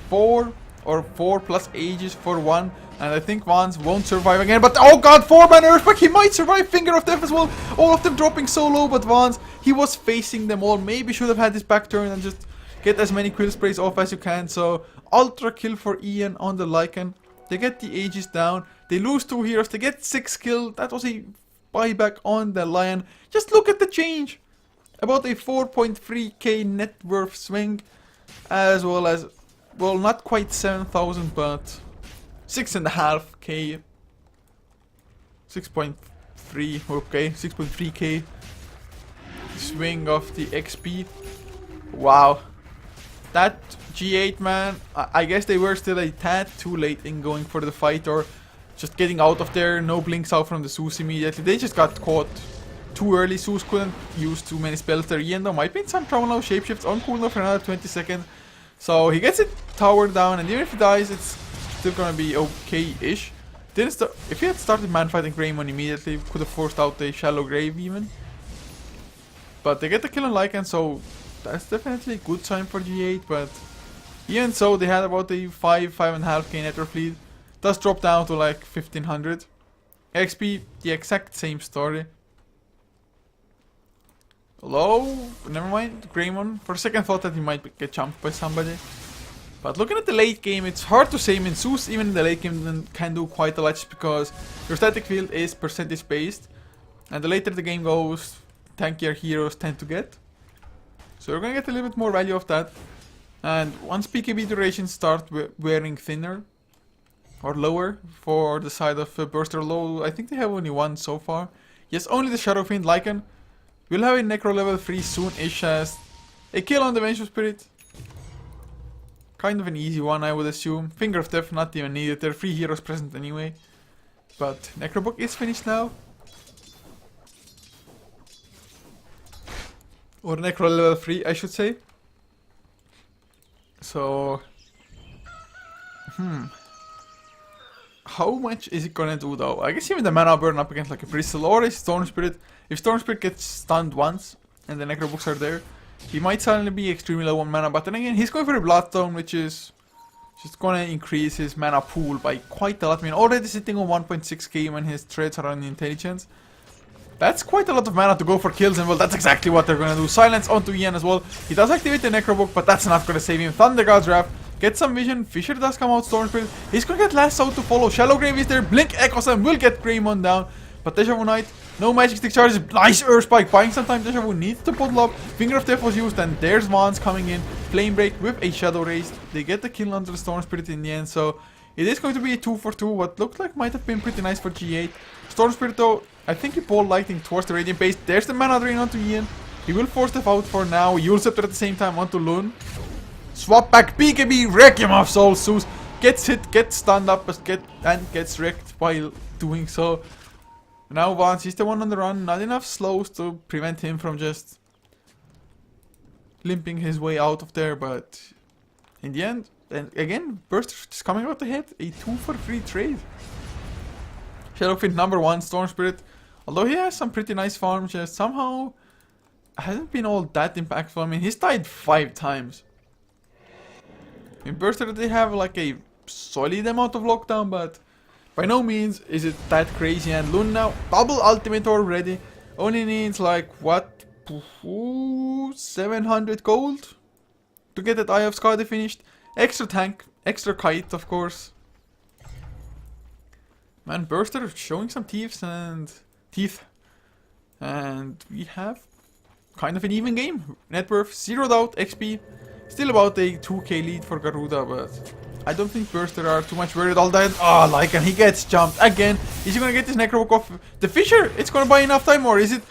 4 or 4 plus ages for 1. And I think Vans won't survive again. But oh god, 4-man Earthquake. He might survive. Finger of Death as well. All of them dropping so low. But Vans, he was facing them all. Maybe should have had his back turn and just get as many quill sprays off as you can. So ultra kill for Ian on the Lycan. They get the ages down. They lose 2 heroes. They get 6 kill. That was a buyback on the Lion. Just look at the change. About a 4.3k net worth swing. As well as, well, not quite 7,000, but 6.5k. 6.3, okay, 6.3k swing of the XP. Wow. That G8, man, I guess they were still a tad too late in going for the fight, or just getting out of there. No blinks out from the Zeus immediately. They just got caught too early. Zeus couldn't use too many spells there. Ian though might be in some trouble now. Shapeshifts on cooldown for another 20 seconds. So he gets it tower down, and even if he dies, it's still gonna be okay-ish. Didn't start. If he had started man fighting Greymon immediately, could have forced out a shallow grave even. But they get the kill on Lycan, so that's definitely a good sign for G8. But even so, they had about a 5.5k net worth lead. Does drop down to like 1500. XP, the exact same story. Hello? Never mind, Greymon. For a second thought that he might get jumped by somebody. But looking at the late game, it's hard to say. I mean, Zeus even in the late game can do quite a lot, just because your static field is percentage based. And the later the game goes, tankier heroes tend to get. So you're gonna get a little bit more value of that. And once PKB durations start wearing thinner or lower for the side of Burster Low, I think they have only 1 so far. Yes, only the Shadow Fiend Lycan. We'll have a Necro level 3 soon-ish as a kill on the Vengeful Spirit. Kind of an easy one, I would assume. Finger of Death, not even needed. There are 3 heroes present anyway. But Necrobook is finished now. Or Necro level 3, I should say. So... How much is it gonna do though? I guess even the mana burn up against like a Bristle or a Storm Spirit. If Storm Spirit gets stunned once and the Necrobooks are there, he might suddenly be extremely low on mana. But then again, he's going for a Bloodstone, which is just gonna increase his mana pool by quite a lot. I mean, already sitting on 1.6k when his threads are on intelligence. That's quite a lot of mana to go for kills, and well, that's exactly what they're gonna do. Silence onto Ian as well. He does activate the Necrobook, but that's not gonna save him. Thunder God's Wrath. Get some vision. Fisher does come out. Storm Spirit. He's gonna get last out to follow. Shallow Grave is there. Blink echoes and will get Greymon down. But Deja Vu Knight No magic stick charges. Nice Earth Spike. Buying some time. Deja Vu needs to puddle up. Finger of Death was used, and there's Vance coming in. Flame Break with a Shadow Race. They get the kill onto the Storm Spirit in the end, so it is going to be a 2 for 2. What looked like might have been pretty nice for G8. Storm Spirit though, I think he pulled Lightning towards the Radiant base. There's the mana drain onto Ian. He will force the out for now. Yule Scepter at the same time onto Lun. Swap back BKB, Requiem of Souls. Zeus gets hit, gets stunned up, and gets wrecked while doing so. Now Vance, he's the one on the run. Not enough slows to prevent him from just limping his way out of there, but in the end, and again, Burster just coming out ahead. A 2 for 3 trade. Shadowfiend number 1, Storm Spirit. Although he has some pretty nice farms, just somehow hasn't been all that impactful. I mean, he's died 5 times. In Burster they have like a solid amount of lockdown, but by no means is it that crazy. And Lun now, double ultimate already. Only needs like, what? 700 gold to get that Eye of Skadi finished. Extra tank, extra kite, of course. Man, Burster showing some teeth. And we have kind of an even game. Net worth zeroed out, XP. Still about a 2k lead for Garuda, but I don't think Burster are too much worried all that. Oh, Lycan, he gets jumped again. Is he gonna get this Necrobook off the Fisher? It's gonna buy enough time, or is it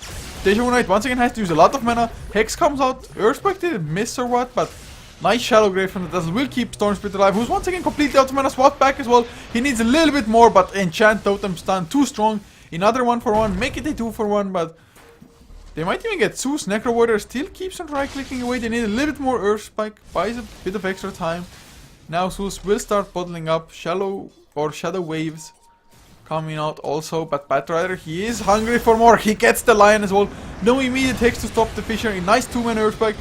Deja Vu Knight once again has to use a lot of mana? Hex comes out. Earthspike did it miss or what? But nice Shallow Grave from the Dazzle will keep Storm Spirit alive, who's once again completely out of mana. Swap back as well. He needs a little bit more, but Enchant Totem Stun too strong. Another 1 for 1. Make it a 2 for 1, but they might even get Zeus. Necro Warrior still keeps on right-clicking away. They need a little bit more Earth Spike. Buys a bit of extra time. Now Zeus will start bottling up. Shadow Waves coming out also. But Batrider, he is hungry for more. He gets the Lion as well. No immediate Hex to stop the Fisher. A nice 2-man Earth Spike.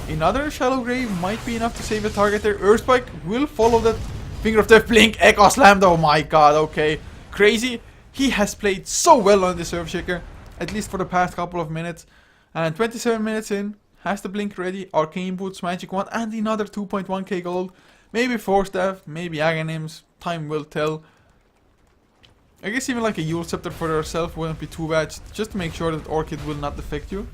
Another Shallow Grave might be enough to save the target there. Earth Spike will follow that Finger of Death. Blink, Echo Slam. Oh my god, okay. Crazy. He has played so well on the Surf Shaker, at least for the past couple of minutes. And 27 minutes in, has the Blink ready, Arcane Boots, Magic Wand, and another 2.1k gold. Maybe 4 Staff, maybe Aghanims, time will tell. I guess even like a Yule Scepter for yourself wouldn't be too bad, just to make sure that Orchid will not affect you.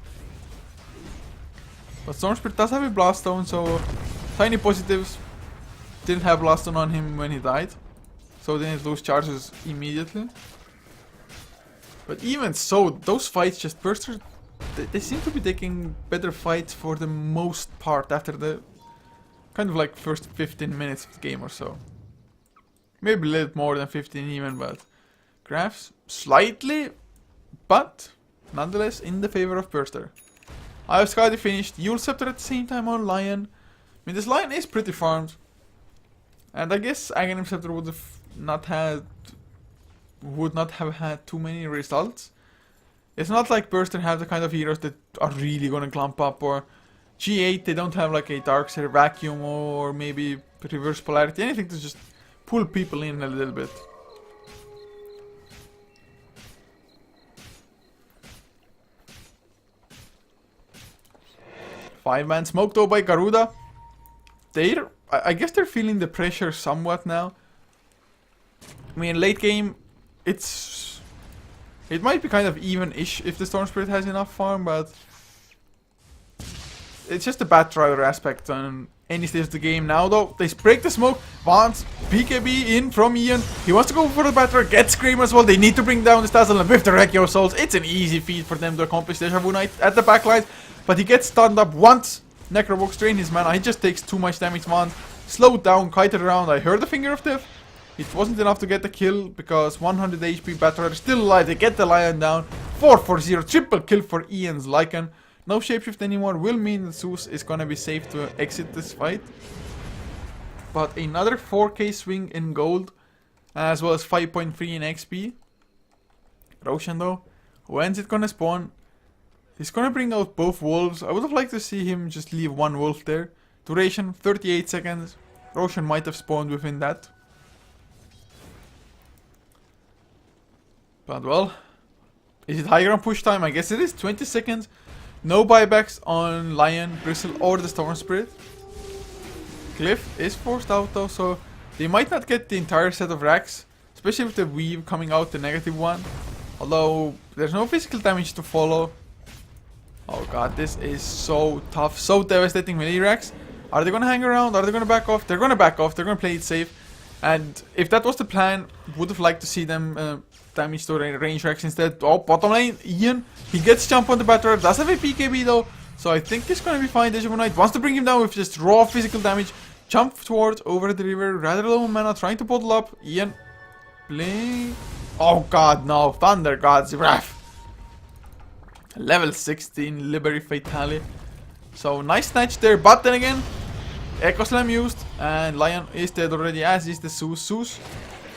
But Storm Spirit does have a Blast Stone, so tiny positives. Didn't have Blast Stone on him when he died, so didn't lose charges immediately. But even so, those fights just Burster, they seem to be taking better fights for the most part after the kind of like first 15 minutes of the game or so. Maybe a little more than 15 even, but graphs slightly, but nonetheless in the favor of Burster. Eye of Skadi finished, Yule Scepter at the same time on Lion. I mean, this Lion is pretty farmed. And I guess Aghanim Scepter would not have had too many results. It's not like Burster have the kind of heroes that are really gonna clump up, or G8 they don't have like a Darkseer Vacuum or maybe Reverse Polarity, anything to just pull people in a little bit. Five-man smoke though by Garuda. I guess they're feeling the pressure somewhat now. I mean, late game, it might be kind of even-ish if the Storm Spirit has enough farm, but it's just a Batrider aspect on any stage of the game. Now though, they break the smoke. Vance, BKB in from Ian. He wants to go for the Batrider, gets Scream as well. They need to bring down the Dazzle, and with the Requiem of Souls, it's an easy feat for them to accomplish. Deja Vu Knight at the backline, but he gets stunned up once. Necrobook drain his mana. He just takes too much damage. Vance slowed down, kited around. I heard the Finger of Death. It wasn't enough to get the kill because 100 HP Batrider still alive. They get the Lion down. 4-4-0. Triple kill for Ian's Lycan. No shapeshift anymore will mean that Zeus is gonna be safe to exit this fight. But another 4k swing in gold, as well as 5.3 in XP. Roshan though, when's it gonna spawn? He's gonna bring out both wolves. I would have liked to see him just leave one wolf there. Duration 38 seconds. Roshan might have spawned within that. But well, is it high ground push time? I guess it is. 20 seconds. No buybacks on Lion, Bristle or the Storm Spirit. Cliff is forced out though, so they might not get the entire set of racks. Especially with the weave coming out, the negative one. Although, there's no physical damage to follow. Oh god, this is so tough, so devastating melee racks. Are they gonna hang around? Are they gonna back off? They're gonna back off, they're gonna play it safe. And if that was the plan, would have liked to see them damage to range racks instead. Oh, bottom lane, Ian, he gets jump on the batterer, does have a BKB though. So I think he's gonna be fine. jDL5 wants to bring him down with just raw physical damage. Jump towards over the river, rather low on mana, trying to bottle up. Ian, blink. Oh god, no, Thunder God's Wrath. Level 16 Liberty Fatale. So nice snatch there, but then again, Echo Slam used, and Lion is dead already, as is the Zeus. Zeus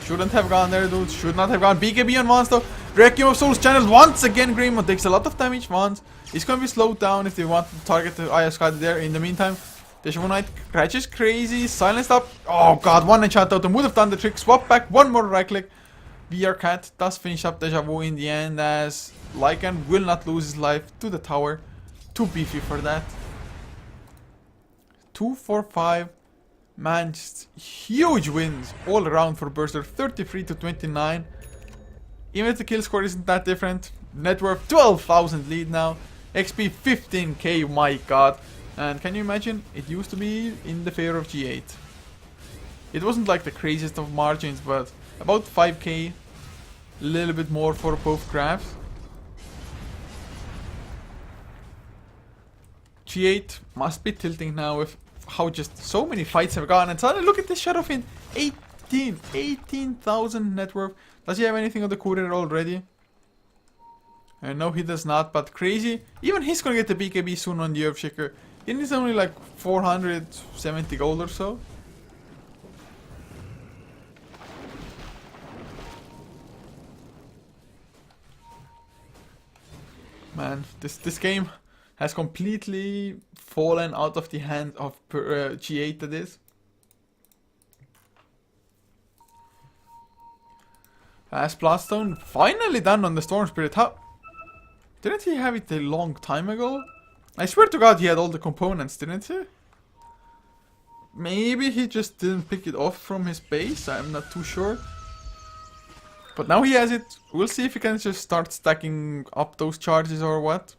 shouldn't have gone there, dude. Should not have gone. BKB on Vance though. Requiem of Souls channeled once again. Greymon takes a lot of damage. Vance is gonna be slowed down if they want to target the Aya Sky there. In the meantime, jDL5 crashes crazy, silenced up. Oh god, one enchant out and would have done the trick. Swap back, one more right click. VR Cat does finish up jDL5 in the end, as Lycan will not lose his life to the tower. Too beefy for that. 2, 4, 5. Man, just huge wins all around for Burster. 33 to 29. Even if the kill score isn't that different. Net worth 12,000 lead now. XP 15k, my god. And can you imagine? It used to be in the favor of G8. It wasn't like the craziest of margins, but about 5k. A little bit more for both graphs. G8 must be tilting now with how just so many fights have gone. And suddenly look at this Shadowfiend. 18,000 net worth. Does he have anything on the courier already? No, he does not, but crazy. Even he's gonna get the BKB soon on the Earthshaker. He needs only like 470 gold or so. Man, this game has completely fallen out of the hand of G8, that is. As Bloodstone finally done on the Storm Spirit. How? Didn't he have it a long time ago? I swear to god he had all the components, didn't he? Maybe he just didn't pick it off from his base, I'm not too sure. But now he has it. We'll see if he can just start stacking up those charges or what.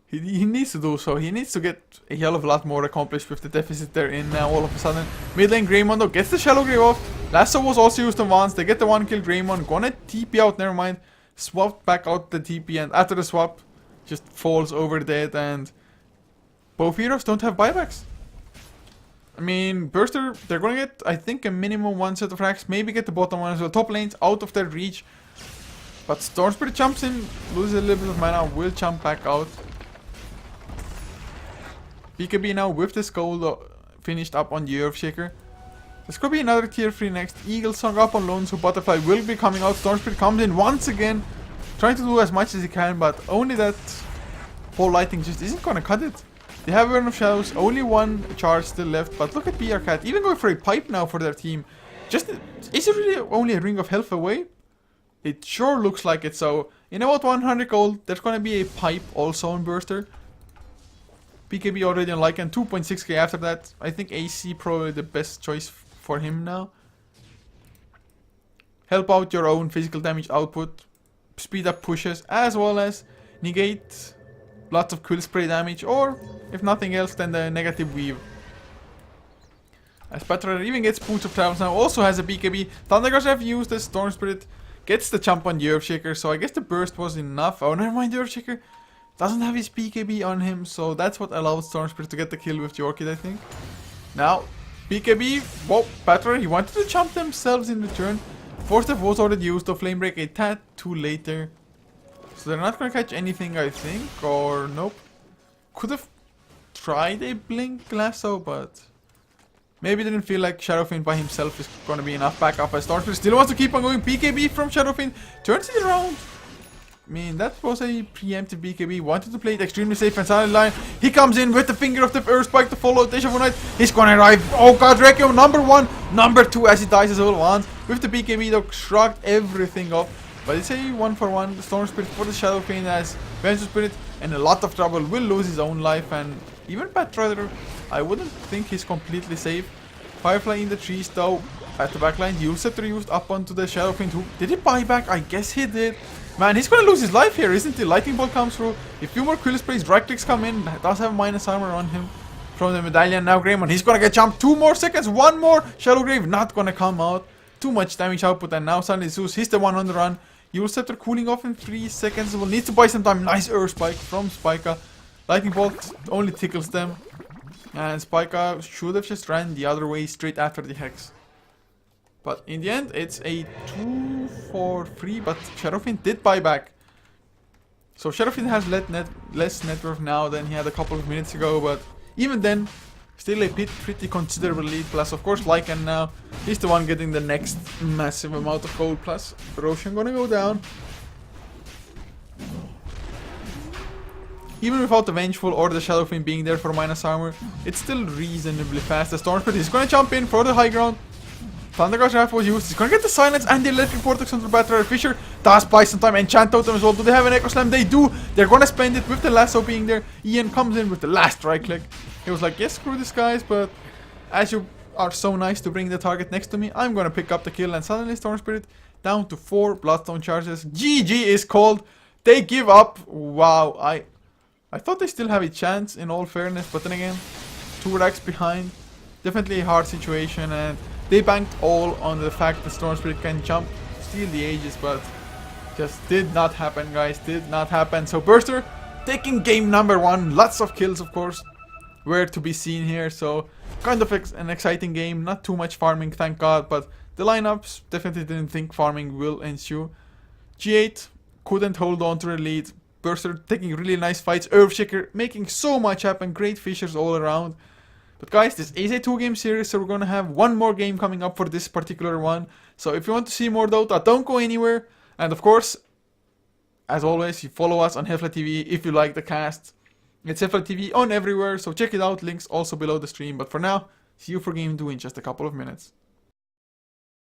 He needs to do so. He needs to get a hell of a lot more accomplished with the deficit they're in now all of a sudden. Mid lane Greymon though gets the Shallow Grave off. Lasso was also used on once. They get the 1 kill Greymon. Gonna TP out, never mind. Swapped back out the TP, and after the swap just falls over dead, and both heroes don't have buybacks. I mean, Burster, they're gonna get, I think, a minimum 1 set of racks. Maybe get the bottom one as well. Top lane's out of their reach. But Storm Spirit jumps in, loses a little bit of mana, will jump back out. BKB now with this gold finished up on the Earthshaker. There's gonna be another tier 3 next. Eagle Song up on Lone, so Butterfly will be coming out. Storm Spirit comes in once again, trying to do as much as he can, but only that whole lighting just isn't gonna cut it. They have Burn of Shadows, only 1 charge still left, but look at BR Cat, even going for a pipe now for their team. Just, is it really only a ring of health away? It sure looks like it, so in about 100 gold, there's gonna be a pipe also on Burster. BKB already on Lycan, 2.6k after that. I think AC probably the best choice for him now. Help out your own physical damage output, speed up pushes, as well as negate lots of quill spray damage, or if nothing else, then the negative weave. As Patra even gets Boots of Travels now, also has a BKB. Thunderguards have used the Storm Spirit, gets the jump on the Earthshaker, so I guess the burst was enough. Oh, never mind, the Earthshaker doesn't have his BKB on him, so that's what allowed Storm Spirit to get the kill with the Orchid, I think. Now, BKB, whoa, Patra, he wanted to jump themselves in return. Force Def was already used, though Flame Break a tad too later. So they're not gonna catch anything, I think, or nope. Could have tried a Blink Lasso, but maybe didn't feel like Shadowfiend by himself is gonna be enough backup. As Storm Spirit still wants to keep on going. BKB from Shadowfiend turns it around. I mean, that was a preemptive BKB. Wanted to play it extremely safe and silent line. He comes in with the Finger of the Earth Spike to follow jDL5. He's gonna arrive. Oh god, Requiem number 1, number 2 as he dies as well once. With the BKB though, shrugged everything off. But it's a 1-for-1. The Storm Spirit for the Shadowfiend as Venture Spirit in a lot of trouble. Will lose his own life, and even Patrider, I wouldn't think he's completely safe. Firefly in the trees though. at the back line. Yulsetter used up onto the Shadow Fiend hook. Did he buy back? I guess he did. Man, he's gonna lose his life here, isn't he? Lightning Bolt comes through. A few more Quill Sprays, right clicks come in. Does have minus armor on him from the medallion. Now Greymon, he's gonna get jumped. 2 more seconds, 1 more. Shadow Grave not gonna come out. Too much damage output, and now suddenly Zeus, he's the one on the run. Yulsetter cooling off in 3 seconds. Will need to buy some time. Nice Earth Spike from Spica. Lightning Bolt only tickles them. And Spica should have just ran the other way straight after the Hex. But in the end, it's a 2-4-3, but Shadowfiend did buy back. So Shadowfiend has less net worth now than he had a couple of minutes ago, but even then, still a pretty considerable lead. Plus, of course, Lycan now, he's the one getting the next massive amount of gold. Plus, Roshan gonna go down. Even without the Vengeful or the Shadow Fiend being there for minus armor, it's still reasonably fast. The Storm Spirit is gonna jump in for the high ground. Thundergush Wrath was used. He's gonna get the Silence and the Electric Vortex onto the Battle. Fisher does buy some time. Enchant Totem as well. Do they have an Echo Slam? They do. They're gonna spend it with the lasso being there. Ian comes in with the last right click. He was like, yes, screw this guys, but as you are so nice to bring the target next to me, I'm gonna pick up the kill. And suddenly Storm Spirit down to 4 Bloodstone charges. GG is called. They give up. Wow, I thought they still have a chance in all fairness, but then again, 2 racks behind. Definitely a hard situation, and they banked all on the fact that Storm Spirit can jump, steal the Aegis, but just did not happen, guys. Did not happen. So Burster taking game number 1. Lots of kills, of course, were to be seen here. So kind of an exciting game. Not too much farming, thank God, but the lineups definitely didn't think farming will ensue. G8 couldn't hold on to the lead. Burster taking really nice fights. Earthshaker making so much happen. Great fishers all around. But guys, this is a 2-game series, so we're gonna have 1 more game coming up for this particular one. So if you want to see more Dota, don't go anywhere. And of course, as always, you follow us on HeflaTV if you like the cast. It's HeflaTV on everywhere, so check it out. Links also below the stream. But for now, see you for game 2 in just a couple of minutes.